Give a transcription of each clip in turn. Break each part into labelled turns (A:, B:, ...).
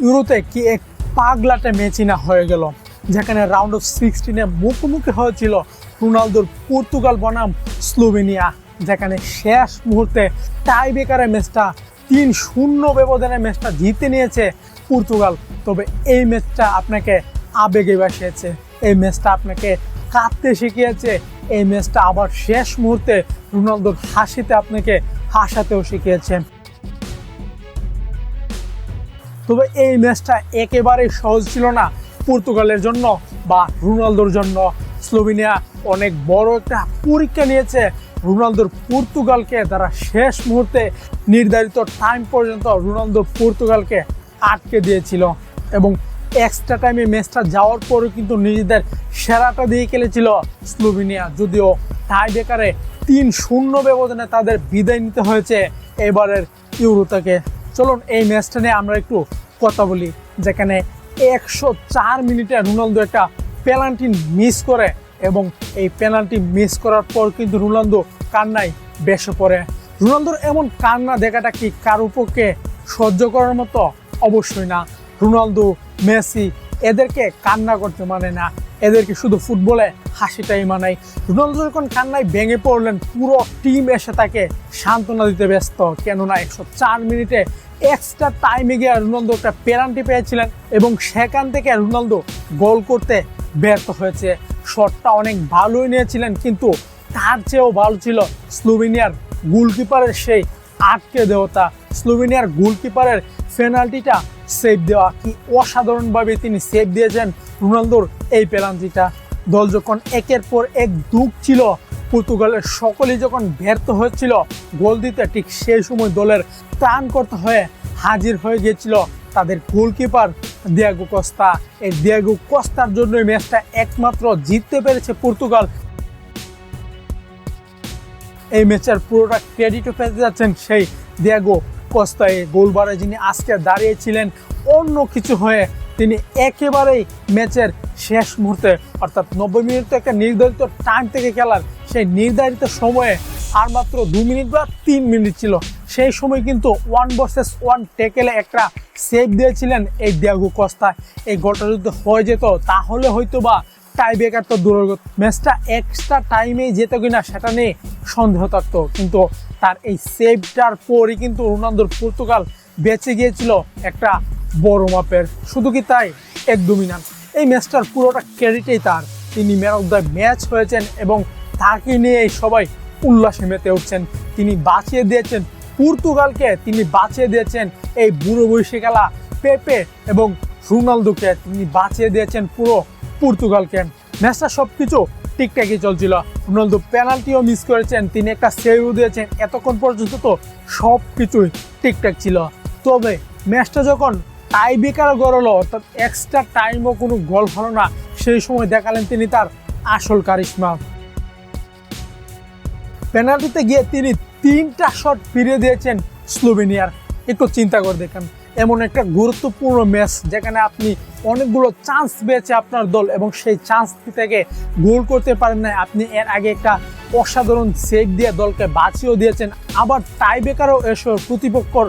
A: ইউরোতে কি এক পাগলাটে ম্যাচই না হয়ে গেল, যেখানে রাউন্ড অফ 16-এ মুখোমুখি হয়েছিল রোনালদোর পর্তুগাল বনাম স্লোভেনিয়া, যেখানে শেষ মুহূর্তে টাই ব্রেকারের ম্যাচটা 3-0 ব্যবধানে ম্যাচটা জিতে নিয়েছে পর্তুগাল। তবে এই ম্যাচটা আপনাকে আবেগে ভাসিয়েছে, এই ম্যাচটা আপনাকে কাঁদতে শিখিয়েছে, এই ম্যাচটা আবার শেষ মুহূর্তে রোনালদোর হাসিতে আপনাকে হাসাতেও শিখিয়েছে। তবে এই ম্যাচটা একেবারেই সহজ ছিল না পর্তুগালের জন্য বা রোনালদোর জন্য। স্লোভেনিয়া অনেক বড় একটা পরীক্ষা নিয়েছে রোনালদোর পর্তুগালকে, তারা শেষ মুহূর্তে নির্ধারিত টাইম পর্যন্ত রোনালদোর পর্তুগালকে আটকে দিয়েছিল এবং এক্সট্রা টাইমে ম্যাচটা যাওয়ার পরেও কিন্তু নিজেদের সেরাটা দিয়ে খেলেছিল স্লোভেনিয়া। যদিও টাই ব্রেকারে 3-0 ব্যবধানে তাদের বিদায় নিতে হয়েছে এবারের ইউরো থেকে। চলুন এই ম্যাচটা নিয়ে আমরা একটু কথা বলি, যেখানে 104 মিনিটে রোনালদো একটা পেনাল্টি মিস করে এবং এই পেনাল্টি মিস করার পর কিন্তু রোনালদো কান্নায় বেসে পড়ে। রোনালদোর এমন কান্না দেখাটা কি কারো পক্ষে সহ্য করার মতো? অবশ্যই না। রোনালদো, মেসি এদেরকে কান্না করতে মানে না, এদেরকে শুধু ফুটবলে হাসিটাই মানায়। রোনালদো যখন কান্নায় ভেঙে পড়লেন, পুরো টিম এসে তাকে সান্ত্বনা দিতে ব্যস্ত, কেননা 104 মিনিটে এক্সট্রা টাইমে গিয়ে রোনালদো একটা পেনাল্টি পেয়েছিলেন এবং সেখান থেকে রোনালদো গোল করতে ব্যর্থ হয়েছে। শটটা অনেক ভালোই নিয়েছিলেন, কিন্তু তার চেয়েও ভালো ছিল স্লোভেনিয়ার গোলকিপারের সেই আটকে দেওয়াটা, স্লোভেনিয়ার গোলকিপারের পেনাল্টিটা সেভ দেওয়া। কি অসাধারণভাবে তিনি সেভ দিয়েছেন রোনালদোর এই পেনাল্টিটা। দল যখন একের পর এক দুঃখ ছিল, পর্তুগালের সকলেই যখন ব্যর্থ হয়েছিল গোল দিতে, ঠিক সেই সময় দলের ত্রাণ করতে হয়ে হাজির হয়ে গিয়েছিল তাদের গোলকিপার দিয়েগো কস্তা। এই দিয়েগো কস্তার জন্যই ম্যাচটা একমাত্র জিততে পেরেছে পর্তুগাল। এই ম্যাচের পুরোটা ক্রেডিটও পেতে যাচ্ছেন সেই দিয়েগো কস্তা, এই গোলবারে যিনি আজকে দাঁড়িয়েছিলেন অন্য কিছু হয়ে। তিনি একেবারেই ম্যাচের শেষ মুহূর্তে, অর্থাৎ 90 মিনিট তো একটা নির্ধারিত টাইম থেকে খেলার, সেই নির্ধারিত সময়ে আর মাত্র 2 মিনিট বা 3 মিনিট ছিল, সেই সময় কিন্তু 1 ভার্সেস 1 ট্যাকেলে একটা সেভ দিয়েছিলেন এই দিয়েগো কস্তা। এই গোলটা যদি হয়ে যেত তাহলে হয়তো বা টাই ব্রেকার তো দূরের কথা, ম্যাচটা এক্সট্রা টাইমেই যেত কিনা সেটা নিয়ে সন্দেহ থাকতো, কিন্তু তার এই সেভটার পরই কিন্তু রোনালদোর পর্তুগাল বেঁচে গিয়েছিল একটা বড় মাপের। শুধু কি তাই, একদমই না, এই ম্যাচটার পুরোটা ক্রেডিটেই তার। তিনি ম্যান অফ দ্য ম্যাচ হয়েছেন এবং তাকে নিয়েই সবাই উল্লাসে মেতে উঠছেন। তিনি বাঁচিয়ে দিয়েছেন পর্তুগালকে, তিনি বাঁচিয়ে দিয়েছেন এই বুড়ো বয়সে খেলা পেপে এবং রোনালদোকে, তিনি বাঁচিয়ে দিয়েছেন পুরো পর্তুগালকে। ম্যাচটা সব কিছু ঠিকঠাকই চলছিল, রোনালদো পেনাল্টিও মিস করেছেন, তিনি একটা সেভও দিয়েছেন, এতক্ষণ পর্যন্ত তো সব কিছুই ঠিকঠাক ছিল। তবে ম্যাচটা যখন টাই ব্রেকারে গড়ালো, অর্থাৎ এক্সট্রা টাইমও কোনো গোল হলো না, সেই সময় দেখালেন তিনি তার আসল কারিশমা। পেনাল্টিতে গিয়ে তিনি 3টা শট ফিরিয়ে দিয়েছেন স্লোভেনিয়ার। একটু চিন্তা করে দেখেন, এমন একটা গুরুত্বপূর্ণ ম্যাচ যেখানে আপনি অনেকগুলো চান্স পেয়েছে আপনার দল এবং সেই চান্স থেকে গোল করতে পারেন না, আপনি এর আগে একটা অসাধারণ সেভ দিয়ে দলকে বাঁচিয়েও দিয়েছেন, আবার টাই ব্রেকারও এসে প্রতিপক্ষর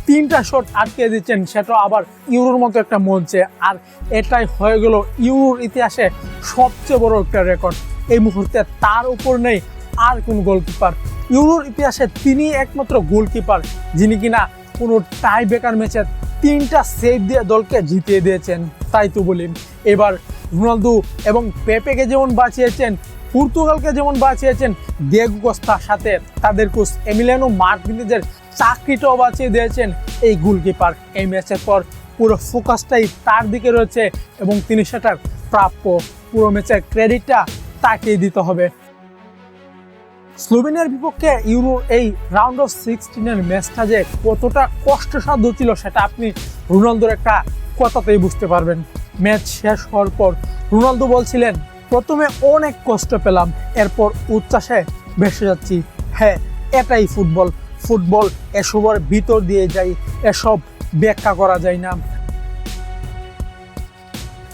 A: 3টা শট আটকে দিচ্ছেন, সেটাও আবার ইউরোর মতো একটা মঞ্চে। আর এটাই হয়ে গেল ইউরোর ইতিহাসে সবচেয়ে বড় একটা রেকর্ড। এই মুহূর্তে তার উপর নেই আর কোন গোলকিপার। ইউরোর ইতিহাসে তিনি একমাত্র গোলকিপার যিনি কিনা কোনো টাই ব্রেকার ম্যাচে 3টা সেভ দিয়ে দলকে জিতিয়ে দিয়েছেন। তাই তো বলি, এবার রোনালদো এবং পেপেকে যেমন বাঁচিয়েছেন, পর্তুগালকে যেমন বাঁচিয়েছেন, দিয়েগো কস্তার সাথে তাদের কোচ এমিলিয়ানো মার্টিনেজের চাকরিটাও বাঁচিয়ে দিয়েছেন এই গোলকিপার। এই ম্যাচের পর পুরো ফোকাসটাই তার দিকে রয়েছে এবং তিনি সেটার প্রাপ্য। পুরো ম্যাচের ক্রেডিটটা তাকেই দিতে হবে। স্লোভেনিয়ার বিপক্ষে ইউরোর এই রাউন্ড অফ 16-এর ম্যাচটা যে কতটা কষ্টসাধ্য ছিল সেটা আপনি রোনালদোর একটা কথাতেই বুঝতে পারবেন। ম্যাচ শেষ হওয়ার পর রোনালদো বলছিলেন, প্রথমে অনেক কষ্ট পেলাম, এরপর উচ্ছ্বাসে ভেসে যাচ্ছি। হ্যাঁ, এটাই ফুটবল। ফুটবল এসবের ভিতর দিয়ে যাই, এসব ব্যাখ্যা করা যায় না।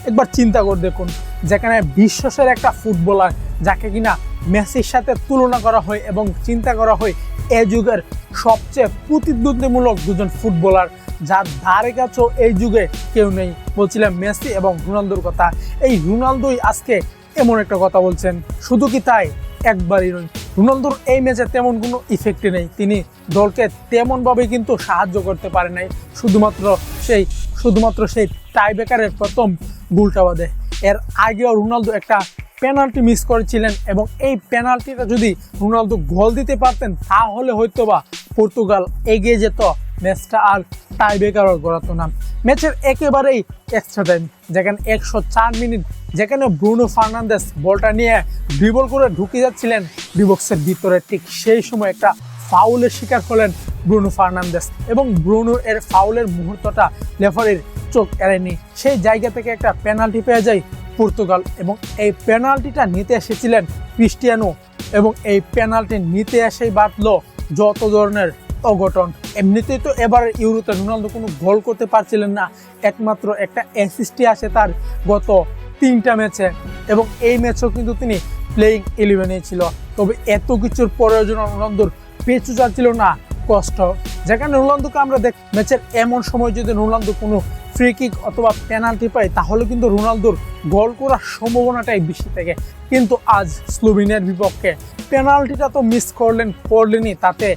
A: একবার চিন্তা করে দেখুন, যেখানে বিশ্বসের একটা ফুটবলার যাকে কিনা মেসির সাথে তুলনা করা হয় এবং চিন্তা করা হয় এ যুগের সবচেয়ে প্রতিদ্বন্দ্বীমূলক দুজন ফুটবলার, যার ধারে কাছেও এই যুগে কেউ নেই। বলছিলাম মেসি এবং রোনালদোর কথা। এই রোনালদোই আজকে এমন একটা কথা বলছেন। শুধু কি তাই, একবারই নয়, রোনালদোর এই ম্যাচে তেমন কোনো ইফেক্টই নেই। তিনি দলকে তেমনভাবে কিন্তু সাহায্য করতে পারে নাই, শুধুমাত্র সেই টাইব্রেকারের প্রথম গোলটা বাদে। এর আগেও রোনালদো একটা পেনাল্টি মিস করেছিলেন এবং এই পেনাল্টিটা যদি রোনালদো গোল দিতে পারতেন তাহলে হয়তোবা পর্তুগাল এগিয়ে যেত, ম্যাচটা আর টাইব্রেকারও গড়াতো না। ম্যাচের একেবারেই এক্সট্রা টাইম, যেখানে 104 মিনিট, যেখানে ব্রুনো ফার্নান্দেস বলটা নিয়ে ড্রিবল করে ঢুকে যাচ্ছিলেন ডিবক্সের ভিতরে, ঠিক সেই সময় একটা ফাউলের শিকার হলেন ব্রুনো ফার্নান্দেস এবং ব্রুনো এর ফাউলের মুহূর্তটা রেফারির চোখ এড়েনি। সেই জায়গা থেকে একটা পেনাল্টি পেয়ে যায় পর্তুগাল এবং এই পেনাল্টিটা নিতে এসেছিলেন ক্রিস্টিয়ানো এবং এই পেনাল্টি নিতে এসেই বাঁধলো যত ধরনের অঘটন। এমনিতেই তো এবার ইউরোতে রোনালদো কোনো গোল করতে পারছিলেন না, একমাত্র একটা অ্যাসিস্টই আসে তার গত 3টা ম্যাচে এবং এই ম্যাচেও কিন্তু তিনি প্লেইং 11-এ ছিল। তবে এত কিছুর পরেও যেন রোনালদোর পেছু যাচ্ছিল না কষ্ট, যেখানে রোনালদোকে আমরা ম্যাচের এমন সময় যদি রোনালদো কোনো ফ্রি কিক অথবা পেনাল্টি পায় তাহলে কিন্তু রোনালদোর গোল করার সম্ভাবনাটাই বেশি থাকে। কিন্তু আজ স্লোভেনিয়ার বিপক্ষে পেনাল্টিটা তো মিস করলেনই, তাতে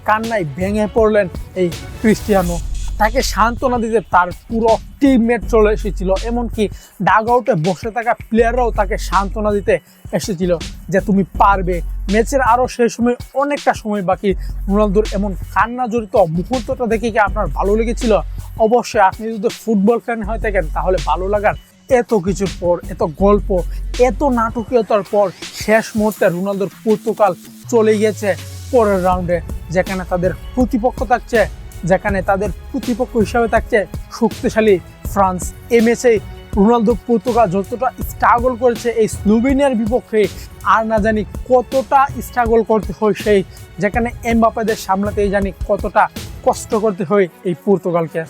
A: কান্নায় ভেঙে পড়লেন এই ক্রিস্টিয়ানো। তাকে সান্ত্বনা দিতে তার পুরো টিমমেট চলে এসেছিল, এমনকি ডাগ আউটে বসে থাকা প্লেয়াররাও তাকে সান্ত্বনা দিতে এসেছিল যে তুমি পারবে। ম্যাচের আরও সেই সময় অনেকটা সময় বাকি। রোনালদোর এমন কান্না জড়িত মুহূর্তটা দেখে কি আপনার ভালো লেগেছিল? অবশ্যই আপনি যদি ফুটবল ফ্যান হয়ে থাকেন তাহলে ভালো লাগার এত কিছুর পর, এত গল্প, এত নাটকীয়তার পর শেষ মুহূর্তে রোনালদোর পর্তুগাল চলে গিয়েছে পরের রাউন্ডে, যেখানে তাদের প্রতিপক্ষ হিসাবে থাকছে শক্তিশালী ফ্রান্স। এই ম্যাচে রোনালদো পর্তুগাল যতটা স্ট্রাগল করেছে এই স্লোভেনিয়ার বিপক্ষে, আর না জানি কতটা স্ট্রাগল করতে হয় যেখানে এমবাপ্পেদের সামলাতেই জানি কতটা কষ্ট করতে হয় এই পর্তুগালকে।